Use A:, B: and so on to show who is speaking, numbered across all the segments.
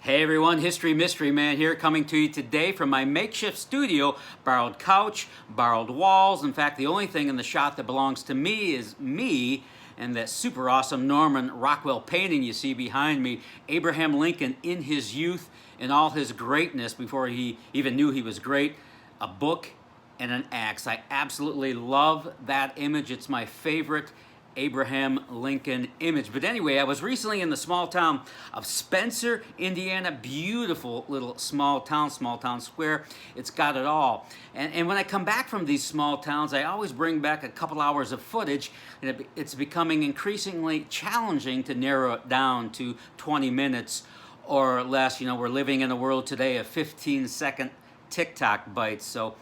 A: Hey everyone, History Mystery Man here, coming to you today from my makeshift studio. Borrowed couch, borrowed walls. In fact, the only thing in the shot that belongs to me is me and that super awesome Norman Rockwell painting you see behind me. Abraham Lincoln in his youth, in all his greatness before he even knew he was great. A book and an axe. I absolutely love that image. It's my favorite Abraham Lincoln image. But anyway, I was recently in the small town of Spencer, Indiana. Beautiful little small town square. It's got it all. And when I come back from these small towns, I always bring back a couple hours of footage, and it's becoming increasingly challenging to narrow it down to 20 minutes or less. You know, we're living in a world today of 15-second TikTok bites, so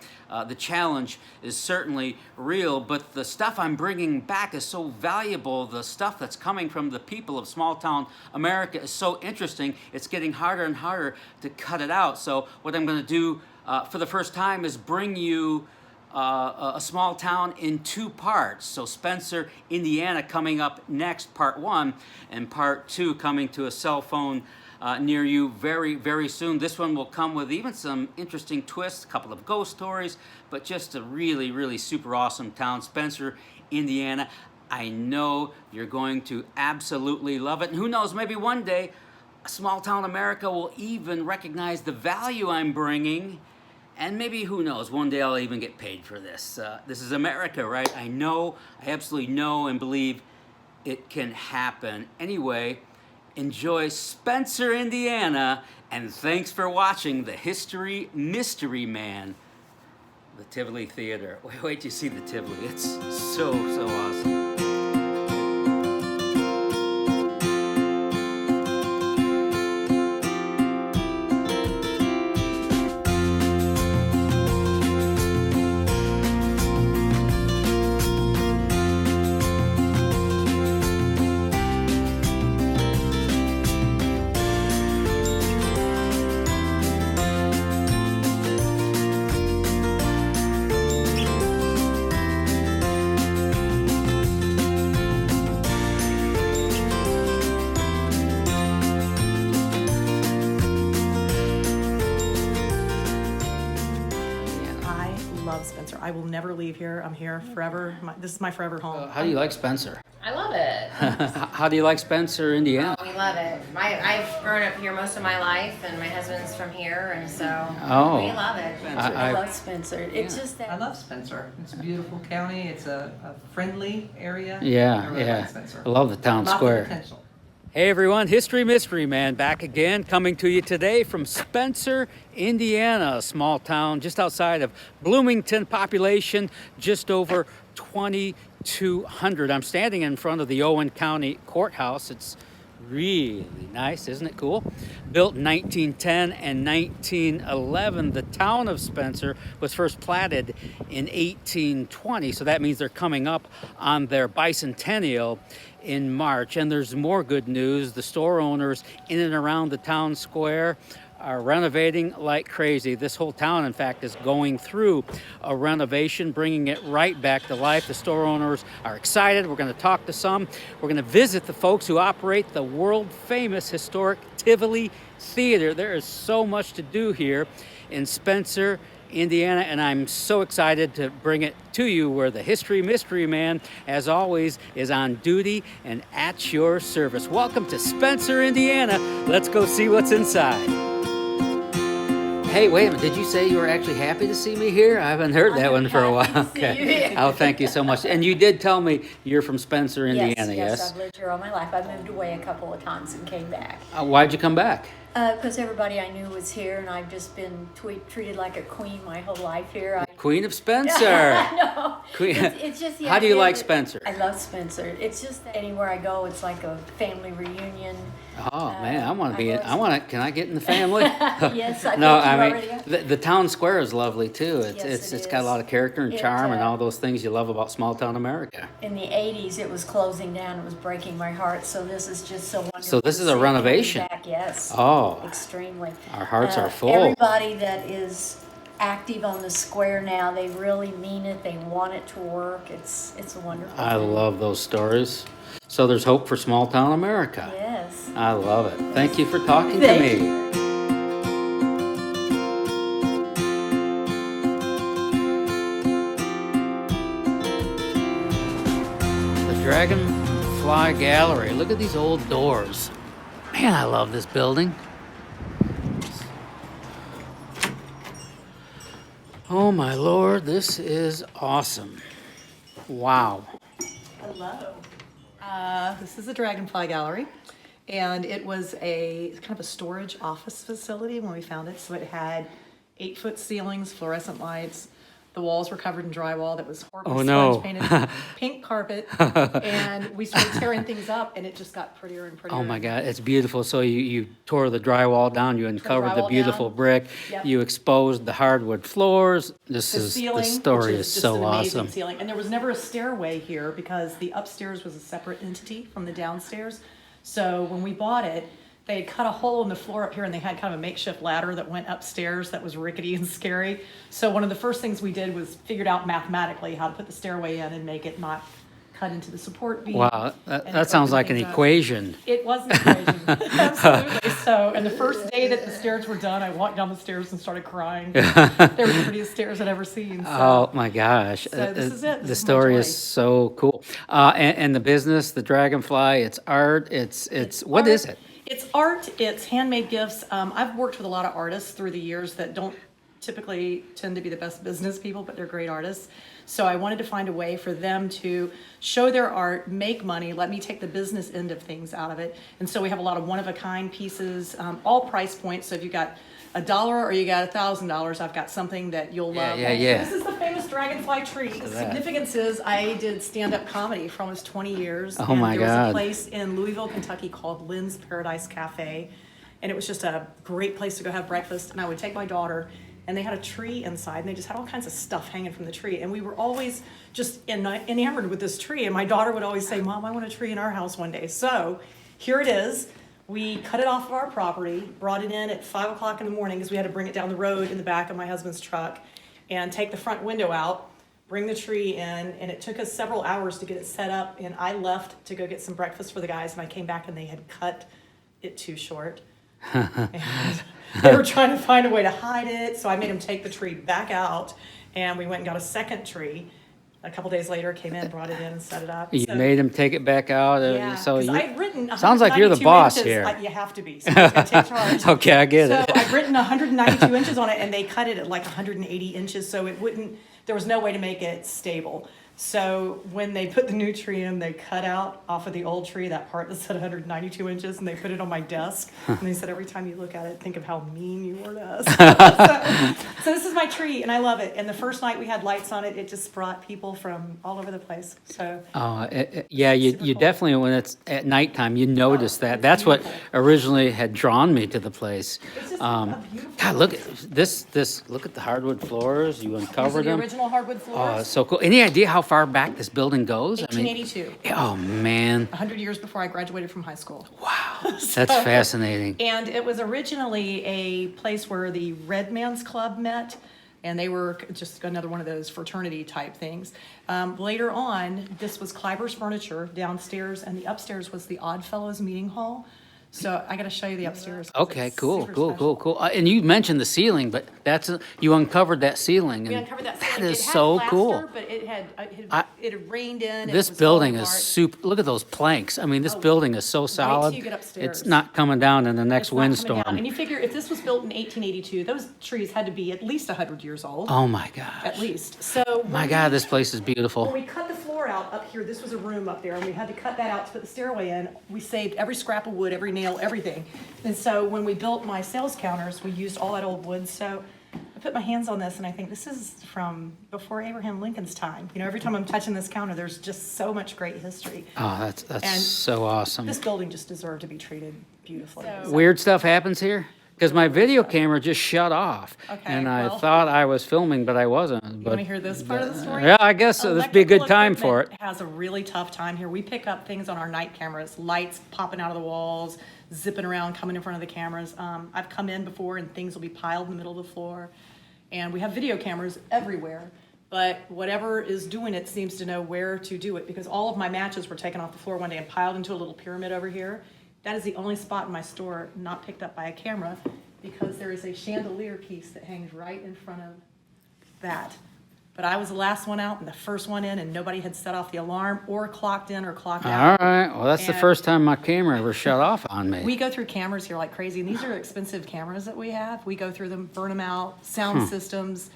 A: the challenge is certainly real, but the stuff I'm bringing back is so valuable. The stuff that's coming from the people of small town America is so interesting, it's getting harder and harder to cut it out. So what I'm going to do for the first time is bring you a small town in two parts. So Spencer, Indiana coming up next, part one, and part two coming to a cell phone near you very, very soon. This one will come with even some interesting twists, a couple of ghost stories, but just a really, really super awesome town, Spencer, Indiana. I know you're going to absolutely love it. And who knows, maybe one day, small town America will even recognize the value I'm bringing. And maybe, who knows, one day I'll even get paid for this. This is America, right? I absolutely know and believe it can happen. Anyway, enjoy Spencer, Indiana, and thanks for watching the History Mystery Man, the Tivoli Theater. Wait till you see the Tivoli. It's so awesome.
B: Spencer. I will never leave here. I'm here forever. This is my forever home.
A: How do you like Spencer?
C: I love it.
A: How do you like Spencer, Indiana?
C: Oh, we love it. I've grown up here most of my life, and my husband's from here, and so we love it.
D: I love Spencer. It's just that
E: I love Spencer. It's a beautiful county. It's a friendly area.
A: Yeah,
E: I really like Spencer.
A: I love the town
E: Lots of
A: square.
E: potential.
A: Hey everyone, History Mystery Man back again, coming to you today from Spencer, Indiana, a small town just outside of Bloomington, population just over 2,200. I'm standing in front of the Owen County Courthouse. It's really nice, isn't it cool? Built in 1910 and 1911. The town of Spencer was first platted in 1820, so that means they're coming up on their bicentennial in March. And there's more good news. The store owners in and around the town square are renovating like crazy. This whole town, in fact, is going through a renovation, bringing it right back to life. The store owners are excited. We're going to talk to some. We're going to visit the folks who operate the world-famous historic Tivoli Theater. There is so much to do here in Spencer, Indiana, and I'm so excited to bring it to you, where the History Mystery Man, as always, is on duty and at your service. Welcome to Spencer, Indiana. Let's go see what's inside. Hey, wait a minute. Did you say you were actually happy to see me here? I haven't heard that one for a while. Okay. Oh, thank you so much. And you did tell me you're from Spencer, Indiana, yes?
D: Yes, I've lived here all my life. I moved away a couple of times and came back.
A: Why'd you come back?
D: Because everybody I knew was here, and I've just been treated like a queen my whole life here.
A: Queen of Spencer.
D: I know.
A: Queen.
D: It's just the
A: How do you
D: idea
A: like
D: that-
A: Spencer?
D: I love Spencer. It's just that anywhere I go, it's like a family reunion.
A: Oh man, I want to be in.
D: I've
A: Can I get in the family?
D: Yes, I
A: No,
D: think you
A: I
D: already
A: mean
D: have.
A: the town square is lovely too.
D: Yes,
A: It's
D: it
A: got a
D: is.
A: lot of character and charm and
D: It,
A: all those things you love about small town America.
D: In the 80s, it was closing down. It was breaking my heart. So this is just so wonderful.
A: So this
D: to
A: is a
D: see it coming
A: renovation.
D: back. Yes.
A: Oh,
D: Extremely.
A: our hearts are full.
D: Everybody that is active on the square now. They really mean it. They want it to work. It's a wonderful
A: I
D: thing.
A: love those stories. So there's hope for small town America.
D: Yes.
A: I love it. Thank you for talking
D: Thank
A: to me. The Dragonfly Gallery. Look at these old doors. Man, I love this building. Oh my Lord, this is awesome. Wow.
B: Hello. This is the Dragonfly Gallery, and it was a kind of a storage office facility when we found it. So it had 8-foot ceilings, fluorescent lights. The walls were covered in drywall that was horribly sponge painted, pink carpet, and we started tearing things up, and it just got prettier and prettier.
A: Oh my God, it's beautiful. So you tore the drywall down, you uncovered the
B: drywall
A: beautiful
B: down.
A: brick,
B: Yep.
A: you exposed the hardwood floors.
B: The ceiling,
A: the story
B: which
A: is
B: just
A: so
B: an amazing
A: awesome.
B: ceiling. And there was never a stairway here because the upstairs was a separate entity from the downstairs. So when we bought it, they had cut a hole in the floor up here, and they had kind of a makeshift ladder that went upstairs that was rickety and scary. So one of the first things we did was figured out mathematically how to put the stairway in and make it not cut into the support beam.
A: Wow,
B: and
A: that sounds
B: open
A: like an
B: things up.
A: equation.
B: It was an equation, absolutely. So, and the first day that the stairs were done, I walked down the stairs and started crying. They were the prettiest stairs I'd ever seen. So.
A: Oh my gosh.
B: So this is it. This
A: The
B: is my
A: story
B: joy.
A: is so cool. And the business, the Dragonfly, it's art, it's what
B: art.
A: is it?
B: It's art, it's handmade gifts. I've worked with a lot of artists through the years that don't typically tend to be the best business people, but they're great artists. So I wanted to find a way for them to show their art, make money, let me take the business end of things out of it. And so we have a lot of one-of-a-kind pieces, all price points. So if you got $1 or you got $1,000, I've got something that you'll love.
A: Yeah.
B: So this is the famous dragonfly tree. The significance is I did stand-up comedy for almost 20 years.
A: Oh my
B: There was
A: God.
B: a place in Louisville, Kentucky called Lynn's Paradise Cafe. And it was just a great place to go have breakfast. And I would take my daughter, and they had a tree inside, and they just had all kinds of stuff hanging from the tree. And we were always just enamored with this tree. And my daughter would always say, Mom, I want a tree in our house one day. So here it is. We cut it off of our property, brought it in at 5 o'clock in the morning because we had to bring it down the road in the back of my husband's truck and take the front window out, bring the tree in, and it took us several hours to get it set up. And I left to go get some breakfast for the guys, and I came back and they had cut it too short. And they were trying to find a way to hide it, so I made them take the tree back out, and we went and got a second tree. A couple days later, came in, brought it in, and set it up.
A: You
B: So-
A: made him take it back out.
B: yeah,
A: So
B: 'cause
A: you,
B: I've written
A: sounds like you're the
B: 192
A: boss
B: inches.
A: here.
B: You have to be. Somebody's got to take charge.
A: Okay, I get
B: So
A: it.
B: I've written 192 inches on it, and they cut it at like 180 inches, so it wouldn't. There was no way to make it stable. So when they put the new tree in, they cut out off of the old tree that part that said 192 inches, and they put it on my desk. And they said, every time you look at it, think of how mean you were to us. So this is my tree, and I love it. And the first night we had lights on it, it just brought people from all over the place. So
A: Yeah, you
B: Super cool.
A: definitely, when it's at nighttime, you notice that.
B: it's
A: That's what
B: beautiful.
A: originally had drawn me to the place.
B: it's just a beautiful.
A: God, look at this. Look at the hardwood floors. You
B: These are
A: uncovered
B: the
A: them.
B: original hardwood
A: Oh,
B: floors.
A: it's so cool. Any idea how far back this building goes?
B: 1882.
A: Oh man,
B: 100 years before I graduated from high school.
A: that's fascinating.
B: And it was originally a place where the Red Man's Club met, and they were just another one of those fraternity type things. Later on, this was Kleiber's Furniture downstairs, and the upstairs was the Odd Fellows Meeting Hall. So I got to show you the upstairs. 'cause
A: Okay,
B: it's
A: cool.
B: super special.
A: And you mentioned the ceiling, but you uncovered that ceiling.
B: We
A: and
B: uncovered that.
A: That
B: ceiling.
A: is
B: It had
A: so
B: plaster,
A: cool.
B: But it had it had rained in.
A: This
B: it was
A: building
B: falling
A: is
B: apart.
A: super. Look at those planks. I mean, this
B: Oh,
A: building is so solid.
B: you get upstairs.
A: It's not coming down in the next
B: It's not coming
A: windstorm.
B: down. And you figure if this was built in 1882, those trees had to be at least 100 years old.
A: Oh my gosh.
B: At least. So
A: My
B: when
A: God,
B: we-
A: this place is
B: When
A: beautiful.
B: we cut the floor out up here, this was a room up there, and we had to cut that out to put the stairway in. We saved every scrap of wood, every nail, everything. And so when we built my sales counters, we used all that old wood. So I put my hands on this, and I think this is from before Abraham Lincoln's time. You know, every time I'm touching this counter, there's just so much great history.
A: Oh, that's
B: And
A: so awesome.
B: This building just deserved to be treated beautifully.
A: Weird stuff happens here? Because my video camera just shut off.
B: Okay,
A: And I
B: well-
A: thought I was filming, but I wasn't.
B: You
A: But
B: want to hear this part of the story?
A: yeah, I guess so. This would be a good
B: Electrical
A: time for it.
B: equipment has a really tough time here. We pick up things on our night cameras, lights popping out of the walls, zipping around, coming in front of the cameras. I've come in before and things will be piled in the middle of the floor. And we have video cameras everywhere, but whatever is doing it seems to know where to do it, because all of my matches were taken off the floor one day and piled into a little pyramid over here. That is the only spot in my store not picked up by a camera, because there is a chandelier piece that hangs right in front of that. But I was the last one out and the first one in, and nobody had set off the alarm or clocked in or clocked out.
A: All right. Well, that's the
B: And-
A: first time my camera ever shut off on me.
B: We go through cameras here like crazy, and these are expensive cameras that we have. We go through them, burn them out, sound systems.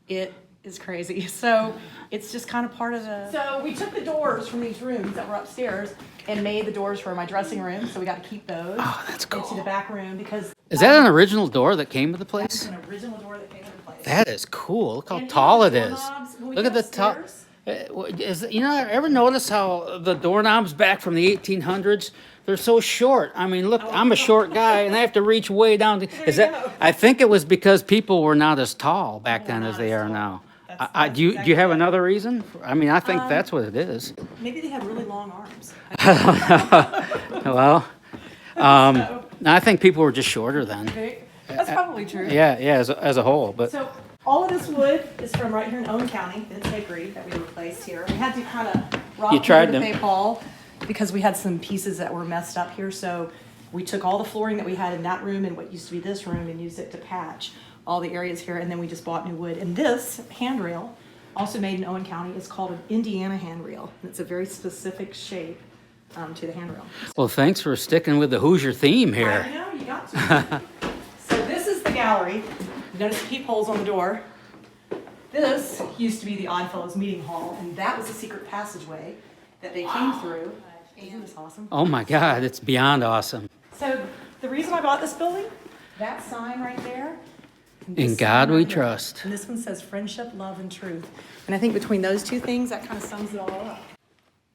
B: It is crazy. So it's just kind of part of the. So we took the doors from these rooms that were upstairs and made the doors for my dressing room. So we got to keep those.
A: Oh, that's cool.
B: Into the back room, because.
A: Is that an original door that came with the
B: That's
A: place?
B: an original door that came into place.
A: That is cool. Look how
B: And
A: tall it
B: the
A: is.
B: doorknobs, when we
A: Look at
B: get
A: the top.
B: upstairs-
A: You know, ever notice how the doorknobs back from the 1800s, they're so short? I mean, look, I'm a short guy and I have to reach way down. Is
B: you
A: that?
B: go.
A: I think it was because people were not as tall back then
B: Not
A: as they
B: as
A: are
B: tall.
A: now.
B: That's
A: Do you
B: exactly
A: have
B: it.
A: another reason? I mean, I think that's what it is.
B: Maybe they had really long arms.
A: Well, I think people were just shorter then.
B: That's probably true.
A: Yeah, as a whole, but.
B: So all of this wood is from right here in Owen County, it's hickory that we replaced here. We had to kind of rock
A: You tried
B: the
A: to-
B: St. Paul because we had some pieces that were messed up here. So we took all the flooring that we had in that room and what used to be this room and used it to patch all the areas here. And then we just bought new wood. And this handrail, also made in Owen County, is called an Indiana handrail. And it's a very specific shape to the handrail.
A: Well, thanks for sticking with the Hoosier theme
B: I
A: here.
B: know, you got to. So this is the gallery. You notice the peepholes on the door. This used to be the Oddfellows meeting hall, and that was the secret passageway that they came through. Isn't this awesome?
A: Oh my God, it's beyond awesome.
B: So the reason I bought this building, that sign right there. and
A: In
B: this
A: God
B: sign
A: we
B: right here,
A: trust.
B: And this one says friendship, love, and truth. And I think between those two things, that kind of sums it all up.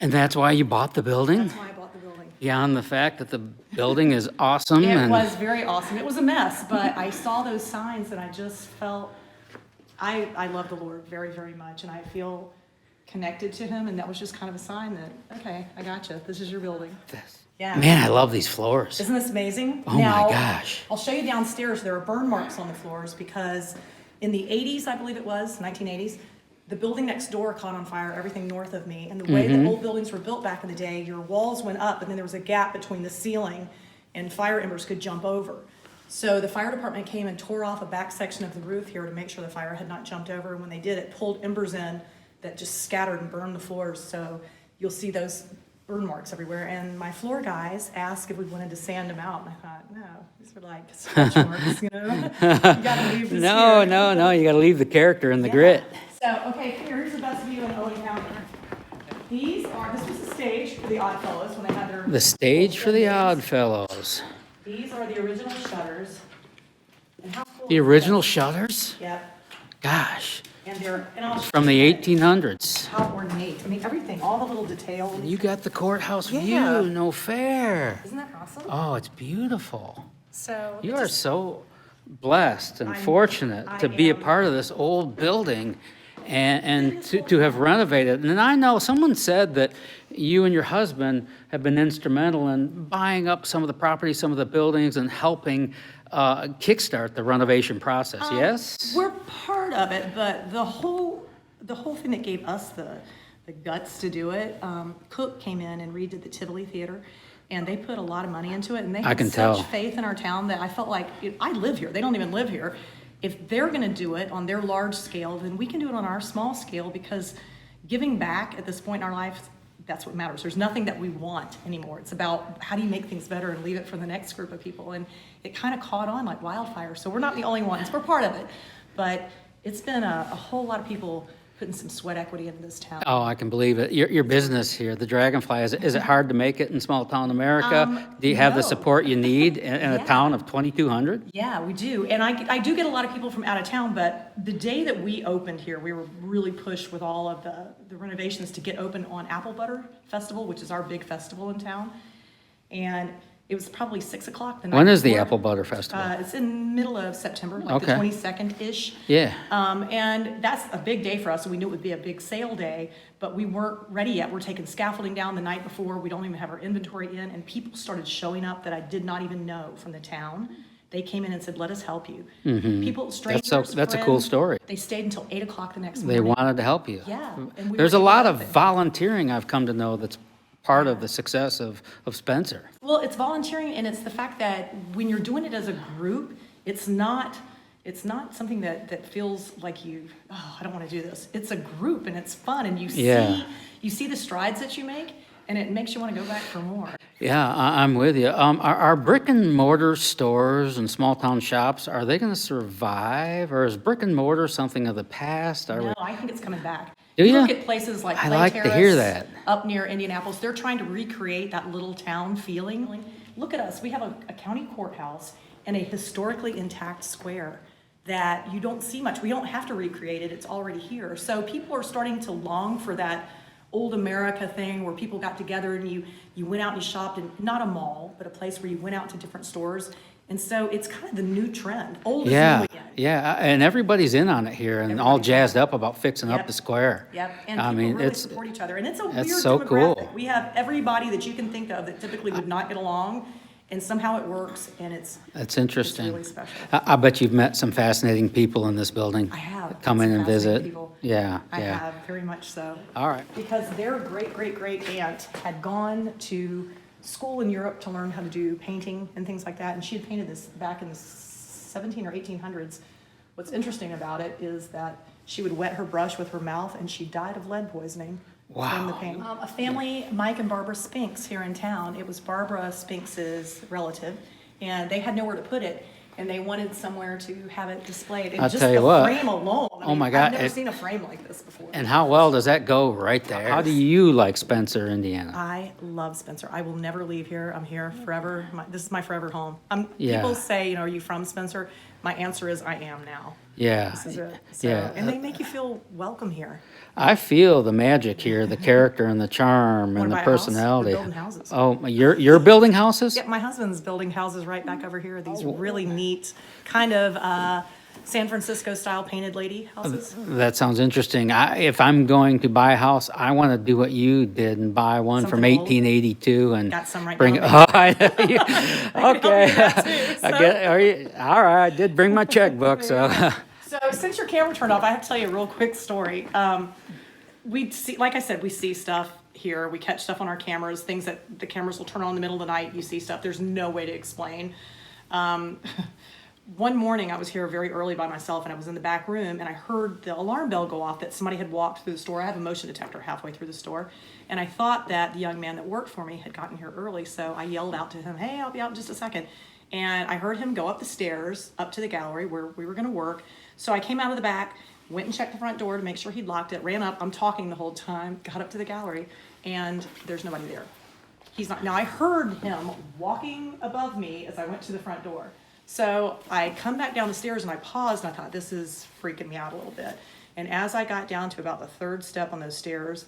A: And that's why you bought the building?
B: That's why I bought the building.
A: Beyond the fact that the building is awesome
B: It
A: and
B: was very awesome. It was a mess, but I saw those signs and I just felt, I love the Lord very, very much, and I feel connected to him, and that was just kind of a sign that, okay, I gotcha. This is your building. Yeah.
A: man, I love these floors.
B: Isn't this amazing?
A: Oh my gosh.
B: I'll show you downstairs. There are burn marks on the floors because in the 80s, I believe it was, 1980s, the building next door caught on fire, everything north of me. And the way that old buildings were built back in the day, your walls went up and then there was a gap between the ceiling and fire embers could jump over. So the fire department came and tore off a back section of the roof here to make sure the fire had not jumped over. And when they did, it pulled embers in that just scattered and burned the floors. So you'll see those burn marks everywhere. And my floor guys asked if we wanted to sand them out. And I thought, no, these are like stretch marks, you know? You gotta leave this
A: No,
B: here.
A: no, you gotta leave the character and the
B: Yeah.
A: grit.
B: So, okay, here's the best view in Owen County. This was the stage for the Oddfellows when they had their.
A: The stage for the Oddfellows.
B: These are the original shutters. And how cool
A: The
B: is
A: original
B: that?
A: shutters?
B: Yep,
A: Gosh,
B: and I'll show
A: from the
B: you
A: 1800s.
B: how ornate, I mean, everything, all the little details.
A: You got the courthouse
B: Yeah.
A: view, no fair.
B: Isn't that awesome?
A: Oh, it's beautiful.
B: So.
A: You
B: it
A: are
B: just-
A: so blessed and
B: I'm-
A: fortunate
B: I
A: to be a
B: am.
A: part of this old building and to have renovated. And I know someone said that you and your husband have been instrumental in buying up some of the property, some of the buildings, and helping kickstart the renovation process, yes?
B: We're part of it, but the whole thing that gave us the guts to do it, Cook came in and redid the Tivoli Theater, and they put a lot of money into it, and they
A: I
B: had
A: can
B: such
A: tell.
B: faith in our town that I felt like, I live here, they don't even live here. If they're gonna do it on their large scale, then we can do it on our small scale, because giving back at this point in our life, that's what matters. There's nothing that we want anymore. It's about how do you make things better and leave it for the next group of people. And it kind of caught on like wildfire. So we're not the only ones. We're part of it. But it's been a whole lot of people putting some sweat equity into this town.
A: Oh, I can believe it. Your business here, the Dragonfly, is it hard to make it in small town America? Do you have the
B: no.
A: support you need in a
B: Yeah.
A: town of 2,200?
B: Yeah, we do. And I do get a lot of people from out of town, but the day that we opened here, we were really pushed with all of the renovations to get open on Apple Butter Festival, which is our big festival in town. And it was probably 6 o'clock the night
A: When is the
B: before.
A: Apple Butter Festival?
B: It's in middle of September, like the
A: Okay.
B: 22nd-ish.
A: Yeah.
B: And that's a big day for us. We knew it would be a big sale day, but we weren't ready yet. We're taking scaffolding down the night before. We don't even have our inventory in, and people started showing up that I did not even know from the town. They came in and said, "Let us help you."
A: Mhm.
B: People, strangers,
A: That's a cool
B: friends,
A: story.
B: They stayed until 8 o'clock the next
A: They
B: morning.
A: wanted to help you.
B: Yeah, and we
A: There's
B: were
A: a
B: able
A: lot
B: to
A: of
B: open.
A: volunteering I've come to know that's part of the success of Spencer.
B: Well, it's volunteering, and it's the fact that when you're doing it as a group, it's not something that feels like I don't want to do this. It's a group, and it's fun, and
A: Yeah.
B: you see the strides that you make, and it makes you want to go back for more.
A: Yeah, I'm with you. Are brick and mortar stores and small town shops, are they going to survive, or is brick and mortar something of the past? Are we?
B: No, I think it's coming back.
A: Do
B: You
A: ya?
B: look at places like
A: I
B: Clay
A: like to hear
B: Terrace
A: that.
B: up near Indianapolis. They're trying to recreate that little town feeling. Look at us. We have a county courthouse and a historically intact square that you don't see much. We don't have to recreate it. It's already here. So people are starting to long for that old America thing where people got together and you went out and you shopped in not a mall, but a place where you went out to different stores. And so it's kind of the new trend. Old is
A: Yeah,
B: new again.
A: yeah, and everybody's in on it here and all
B: Everybody's in.
A: jazzed up about fixing up
B: Yep.
A: the square.
B: Yep, and
A: I
B: people
A: mean,
B: really
A: it's
B: support each other, and it's a
A: that's
B: weird
A: so
B: demographic.
A: cool.
B: We have everybody that you can think of that typically would not get along, and somehow it works, and it's
A: interesting.
B: really special.
A: I bet you've met some fascinating people in this building.
B: I have
A: Come in
B: some
A: and
B: fascinating
A: visit.
B: people.
A: Yeah,
B: I
A: yeah.
B: have very much so.
A: All right.
B: Because their great aunt had gone to school in Europe to learn how to do painting and things like that, and she had painted this back in the 17 or 1800s. What's interesting about it is that she would wet her brush with her mouth, and she died of lead poisoning from the
A: Wow.
B: paint. A family, Mike and Barbara Spinks here in town. It was Barbara Spinks's relative, and they had nowhere to put it, and they wanted somewhere to have it displayed. And
A: I'll
B: just
A: tell you
B: the
A: what.
B: frame alone. I
A: Oh
B: mean,
A: my God,
B: I've never
A: it-
B: seen a frame like this before.
A: And how well does that go right there? How do you like Spencer, Indiana?
B: I love Spencer. I will never leave here. I'm here forever. This is my forever home.
A: Yeah.
B: People say, are you from Spencer? My answer is I am now.
A: Yeah.
B: This is it. So,
A: Yeah.
B: And they make you feel welcome here.
A: I feel the magic here, the character and the charm
B: Wanna
A: and the
B: buy a house?
A: personality.
B: We're building houses.
A: Oh, you're building houses?
B: Yeah, my husband's building houses right back over here. These
A: Oh.
B: really neat kind of San Francisco style painted lady houses.
A: That sounds interesting. If I'm going to buy a house, I want to do what you did and buy one from
B: Something old?
A: 1882 and
B: Got some right
A: bring it.
B: now.
A: Oh, I know you- okay.
B: with that too,
A: I
B: so.
A: get. Are you all right? I did bring my checkbook, so.
B: So since your camera turned off, I have to tell you a real quick story. We see, like I said, we see stuff here. We catch stuff on our cameras, things that the cameras will turn on in the middle of the night. You see stuff. There's no way to explain. One morning I was here very early by myself and I was in the back room and I heard the alarm bell go off that somebody had walked through the store. I have a motion detector halfway through the store. And I thought that the young man that worked for me had gotten here early. So I yelled out to him, "Hey, I'll be out in just a second." And I heard him go up the stairs, up to the gallery where we were gonna work. So I came out of the back, went and checked the front door to make sure he'd locked it, ran up, I'm talking the whole time, got up to the gallery, and there's nobody there. He's not. Now I heard him walking above me as I went to the front door. So I come back down the stairs and I paused and I thought, this is freaking me out a little bit. And as I got down to about the third step on those stairs,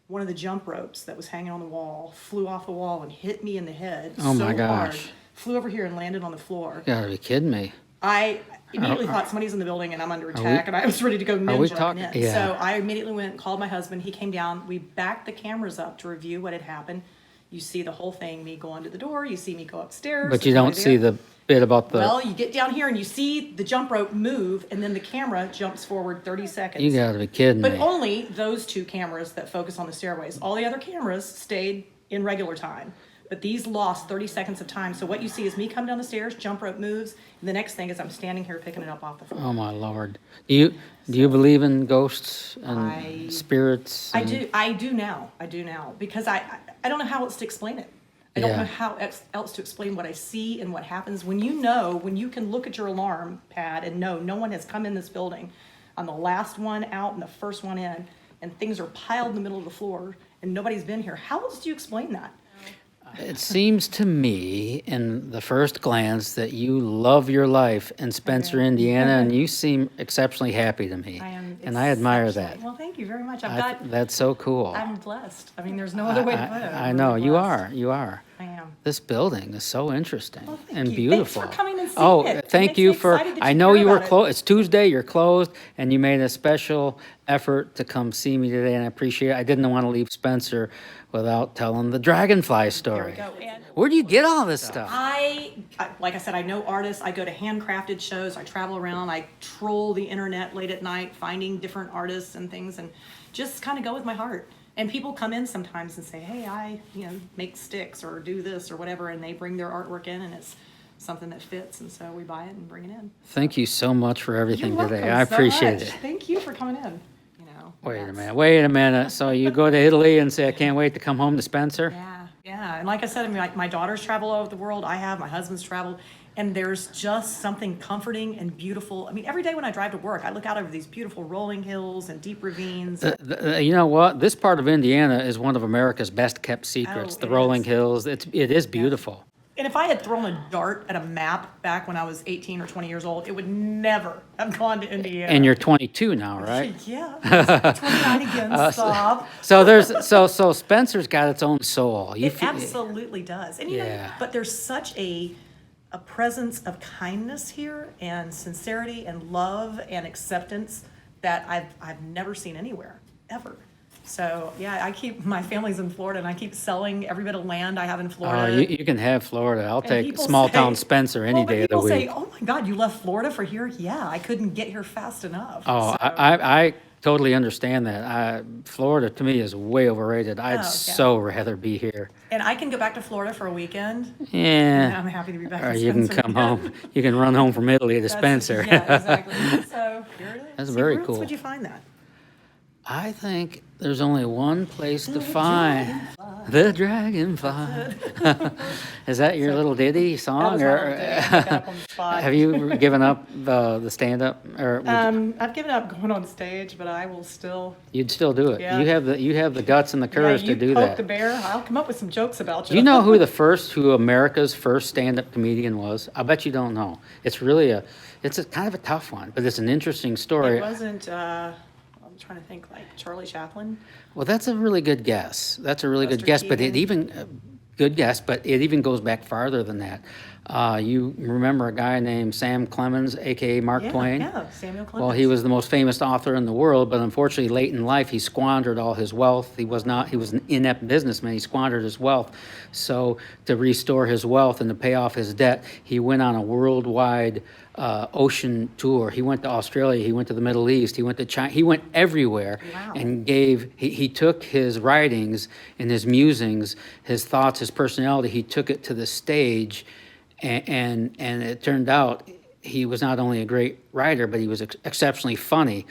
B: one of the jump ropes that was hanging on the wall flew off the wall and hit me in the head
A: Oh
B: so
A: my
B: hard.
A: gosh.
B: Flew over here and landed on the floor.
A: You gotta be kidding me.
B: I immediately thought somebody's in the building and I'm under attack, and I was ready to go
A: we
B: ninja
A: talking-
B: in.
A: yeah.
B: So I immediately went and called my husband. He came down. We backed the cameras up to review what had happened. You see the whole thing, me go under the door. You see me go upstairs.
A: But you
B: there's
A: don't
B: nobody
A: see
B: there.
A: the bit about the.
B: Well, you get down here and you see the jump rope move, and then the camera jumps forward 30 seconds.
A: You gotta be kidding
B: But
A: me.
B: only those two cameras that focus on the stairways. All the other cameras stayed in regular time. But these lost 30 seconds of time. So what you see is me come down the stairs, jump rope moves, and the next thing is I'm standing here picking it up off the floor.
A: Oh my Lord. Do you believe in ghosts and
B: I-
A: spirits?
B: I
A: and-
B: do. I do now because I don't know how else to explain it. I don't
A: Yeah.
B: know how else to explain what I see and what happens when you can look at your alarm pad and know no one has come in this building. I'm the last one out and the first one in, and things are piled in the middle of the floor and nobody's been here. How else do you explain that?
A: It seems to me, in the first glance, that you love your life in Spencer,
B: Okay.
A: Indiana, and you seem exceptionally happy to me.
B: I am.
A: And I admire that.
B: exceptionally- Well, thank you very much.
A: That's so cool.
B: I'm blessed. I mean, there's no other way to put it.
A: I
B: I'm
A: know
B: really
A: you
B: blessed.
A: are. You are.
B: I am.
A: This building is so interesting
B: Well, thank
A: and
B: you.
A: beautiful.
B: Thanks for coming and seeing
A: Oh,
B: it. It
A: thank
B: makes
A: you
B: me
A: for,
B: excited that
A: I
B: you
A: know
B: care
A: you were
B: about it.
A: closed, it's Tuesday, you're closed, and you made a special effort to come see me today, and I appreciate it. I didn't want to leave Spencer without telling the dragonfly
B: There we
A: story.
B: go. And
A: Where do you get all this stuff?
B: like I said, I know artists. I go to handcrafted shows. I travel around. I troll the internet late at night, finding different artists and things, and just kind of go with my heart. And people come in sometimes and say, "Hey, I make sticks or do this or whatever," and they bring their artwork in, and it's something that fits, and so we buy it and bring it in.
A: Thank you so much for everything
B: You're
A: today.
B: welcome
A: I
B: so
A: appreciate
B: much.
A: it.
B: Thank you for coming in.
A: Wait a minute. So you go to Italy and say, I can't wait to come home to Spencer?
B: Yeah. And like I said, I mean, my daughters travel all over the world. I have, my husband's traveled. And there's just something comforting and beautiful. I mean, every day when I drive to work, I look out over these beautiful rolling hills and deep ravines.
A: You know what? This part of Indiana is one of America's best kept secrets.
B: Oh,
A: The
B: it
A: rolling
B: is.
A: hills. It is beautiful.
B: And if I had thrown a dart at a map back when I was 18 or 20 years old, it would never have gone to Indiana.
A: And you're 22 now, right?
B: Yeah. 29 again, stop.
A: So Spencer's got its own soul.
B: It absolutely does. And
A: Yeah.
B: but there's such a presence of kindness here and sincerity and love and acceptance that I've never seen anywhere, ever. So yeah, my family's in Florida, and I keep selling every bit of land I have in Florida.
A: You can have Florida. I'll
B: And
A: take
B: people
A: small town
B: say-
A: Spencer any
B: well, but
A: day of the
B: people
A: week.
B: say, "Oh my God, you left Florida for here?" Yeah, I couldn't get here fast enough.
A: Oh,
B: So-
A: I totally understand that. Florida to me is way overrated. I'd
B: yeah.
A: so rather be here.
B: And I can go back to Florida for a weekend. And
A: Yeah.
B: I'm happy to be back.
A: Or
B: in
A: you can
B: Spencer
A: come
B: again.
A: home. You can run home from Italy to
B: That's-
A: Spencer.
B: Yeah, exactly. So here it is.
A: That's
B: See,
A: very
B: where
A: cool.
B: else would you find that?
A: I think there's only one place to find the dragonfly. Is that your little ditty
B: That
A: song?
B: was my little ditty. I got up on the spot.
A: Have you given up the stand-up? Or
B: I've given up going on stage, but I will still.
A: you'd still do it?
B: Yeah.
A: You have the guts and the courage
B: you
A: to do
B: poke
A: that.
B: the bear. I'll come up with some jokes about you.
A: Do you know who America's first stand-up comedian was? I bet you don't know. It's really it's a kind of a tough one, but it's an interesting story.
B: It wasn't. I'm trying to think, like Charlie Chaplin.
A: Well, that's a really good guess. That's a really good
B: Buster
A: guess, but it
B: Keaton.
A: even good guess, but it even goes back farther than that. You remember a guy named Sam Clemens, aka Mark Twain?
B: Yeah, Samuel Clemens.
A: Well, he was the most famous author in the world, but unfortunately, late in life, he squandered all his wealth. He was an inept businessman. He squandered his wealth. So, to restore his wealth and to pay off his debt, he went on a worldwide ocean tour. He went to Australia. He went to the Middle East. He went to China. He went everywhere
B: Wow.
A: and he took his writings and his musings, his thoughts, his personality. He took it to the stage, and it turned out he was not only a great writer, but he was exceptionally funny.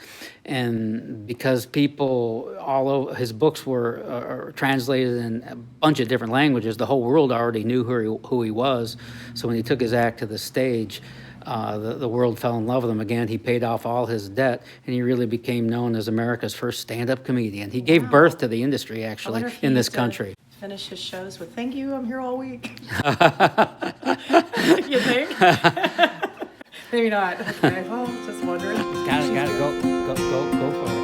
A: And because people all over, his books were translated in a bunch of different languages, the whole world already knew who he was. So when he took his act to the stage, the world fell in love with him again. He paid off all his debt, and he really became known as America's first stand-up comedian. He gave birth to the industry,
B: I
A: actually,
B: wonder if he
A: in this
B: used to
A: country.
B: Finish his shows with "Thank you, I'm here all week." You think? Maybe not. Okay. Well, just wondering.
A: Gotta go for it.